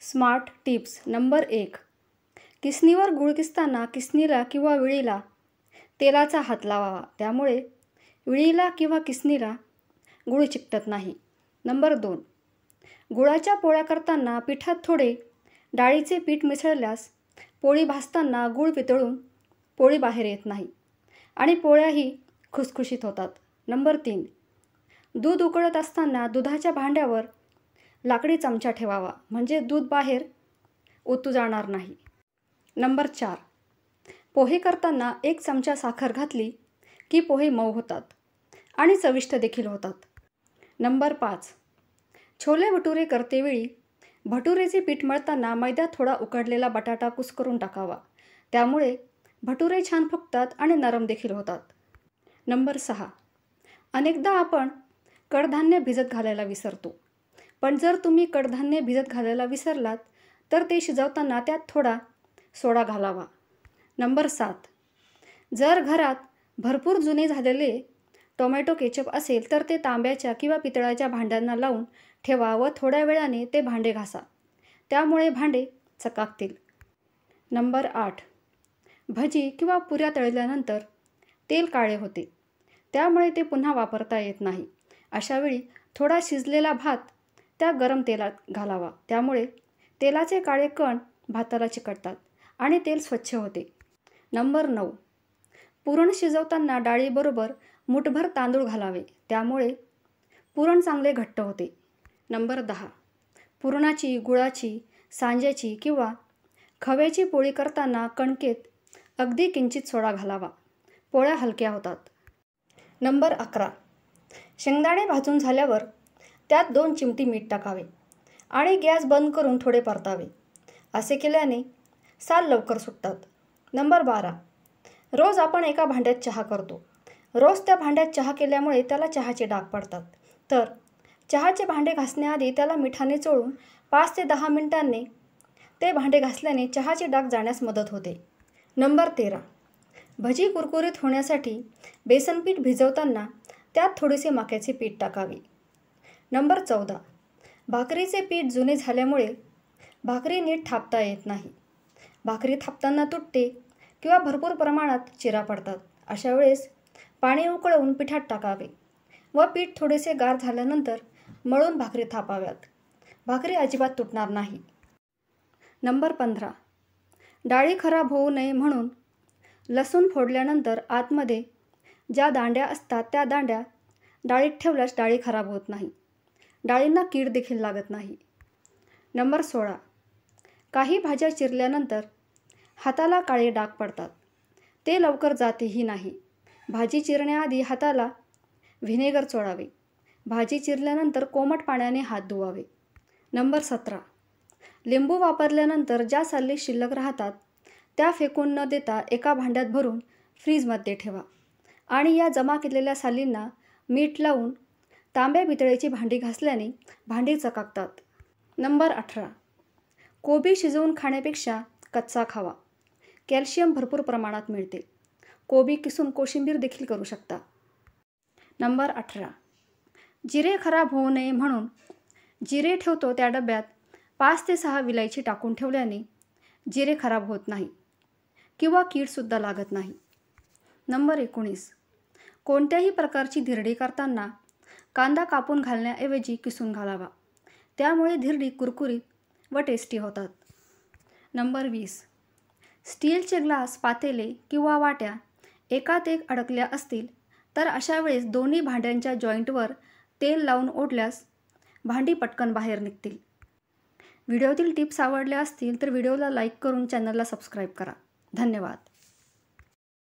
Smart tips number 1. किसणीवर गूळ किसताना किसणीला किंवा विळीला तेलाचा हात लावावा. त्यामुळे विळीला किंवा किसणीला गूळ चिकटत नाही. नंबर 2. गुळाच्या पोळ्या करताना पिठात थोडे डाळीचे पीठ मिसळल्यास पोळी भाजताना गूळ वितळून पोळी बाहेर येत नाही आणि पोळ्याही खुसखुशीत होतात. नंबर 3. दूध उकळत असताना दुधाच्या भांड्यावर लाकडी चमचा ठेवावा, म्हणजे दूध बाहेर ओतू जाणार नाही. नंबर 4. पोहे करताना 1 चमचा साखर घातली की पोहे मऊ होतात आणि चविष्ट देखील होतात. नंबर 5. छोले भटुरे करतेवेळी भटुरेचे पीठ मळताना मैद्यात थोडा उकडलेला बटाटा कुस्करून टाकावा. त्यामुळे भटुरे छान फुगतात आणि नरम देखील होतात. नंबर 6. अनेकदा आपण कडधान्य भिजत घालायला विसरतो. पण जर तुम्ही कडधान्य भिजत घालायला विसरलात तर ते शिजवताना त्यात थोडा सोडा घालावा. नंबर 7. जर घरात भरपूर जुने झालेले टोमॅटो केचप असेल तर ते तांब्याच्या किंवा पितळाच्या भांड्यांना लावून ठेवा व थोड्या वेळाने ते भांडे घासा. त्यामुळे भांडे चकाकतील. नंबर 8. भजी किंवा पुऱ्या तळल्यानंतर तेल काळे होते. त्यामुळे ते पुन्हा वापरता येत नाही. अशावेळी थोडा शिजलेला भात त्या गरम तेलात घालावा. त्यामुळे तेलाचे काळे कण भाताला चिकटतात आणि तेल स्वच्छ होते. नंबर 9. पुरण शिजवताना डाळीबरोबर मुठभर तांदूळ घालावे. त्यामुळे पुरण चांगले घट्ट होते. नंबर 10. पुरणाची, गुळाची, सांज्याची किंवा खव्याची पोळी करताना कणकेत अगदी किंचित सोडा घालावा. पोळ्या हलक्या होतात. नंबर 11. शेंगदाणे भाजून झाल्यावर त्यात 2 चिमटी मीठ टाकावे आणि गॅस बंद करून थोडे परतावे. असे केल्याने साल लवकर सुटतात. नंबर 12. रोज आपण एका भांड्यात चहा करतो. रोज त्या भांड्यात चहा केल्यामुळे त्याला चहाचे डाग पडतात. तर चहाचे भांडे घासण्याआधी त्याला मिठाने चोळून 5 ते 10 मिनिटांनी ते भांडे घासल्याने चहाचे डाग जाण्यास मदत होते. नंबर 13. भजी कुरकुरीत होण्यासाठी बेसन पीठ भिजवताना त्यात थोडेसे मक्याचे पीठ टाकावे. नंबर 14. भाकरीचे पीठ जुने झाल्यामुळे भाकरी नीट थापता येत नाही. भाकरी थापताना तुटते किंवा भरपूर प्रमाणात चिरा पडतात. अशा वेळेस पाणी उकळवून पिठात टाकावे व पीठ थोडेसे गार झाल्यानंतर मळून भाकरी थापाव्यात. भाकरी अजिबात तुटणार नाही. नंबर 15. डाळी खराब होऊ नये म्हणून लसूण फोडल्यानंतर आतमध्ये ज्या दांड्या असतात त्या दांड्या डाळीत ठेवल्यास डाळी खराब होत नाही. डाळींना कीड देखील लागत नाही. नंबर 16. काही भाज्या चिरल्यानंतर हाताला काळे डाग पडतात. ते लवकर जातेही नाही. भाजी चिरण्याआधी हाताला व्हिनेगर चोळावे. भाजी चिरल्यानंतर कोमट पाण्याने हात धुवावे. नंबर 17. लिंबू वापरल्यानंतर ज्या साली शिल्लक राहतात त्या फेकून न देता एका भांड्यात भरून फ्रीजमध्ये ठेवा आणि या जमा केलेल्या सालींना मीठ लावून तांब्या पितळेची भांडी घासल्याने भांडी चकाकतात. नंबर 18. कोबी शिजवून खाण्यापेक्षा कच्चा खावा. कॅल्शियम भरपूर प्रमाणात मिळते. कोबी किसून कोशिंबीर देखील करू शकता. नंबर 18. जिरे खराब होऊ नये म्हणून जिरे ठेवतो त्या डब्यात 5 ते 6 विलायची टाकून ठेवल्याने जिरे खराब होत नाही किंवा कीडसुद्धा लागत नाही. नंबर 19. कोणत्याही प्रकारची धिरडी करताना कांदा कापून घालण्याऐवजी किसून घालावा. त्यामुळे धिरडी कुरकुरीत व टेस्टी होतात. नंबर 20. स्टीलचे ग्लास, पातेले किंवा वाट्या एकात एक अडकल्या असतील तर अशा वेळेस दोन्ही भांड्यांच्या जॉईंटवर तेल लावून ओढल्यास भांडी पटकन बाहेर निघतील. व्हिडिओतील टिप्स आवडल्या असतील तर व्हिडिओला लाईक करून चॅनलला सबस्क्राईब करा. धन्यवाद.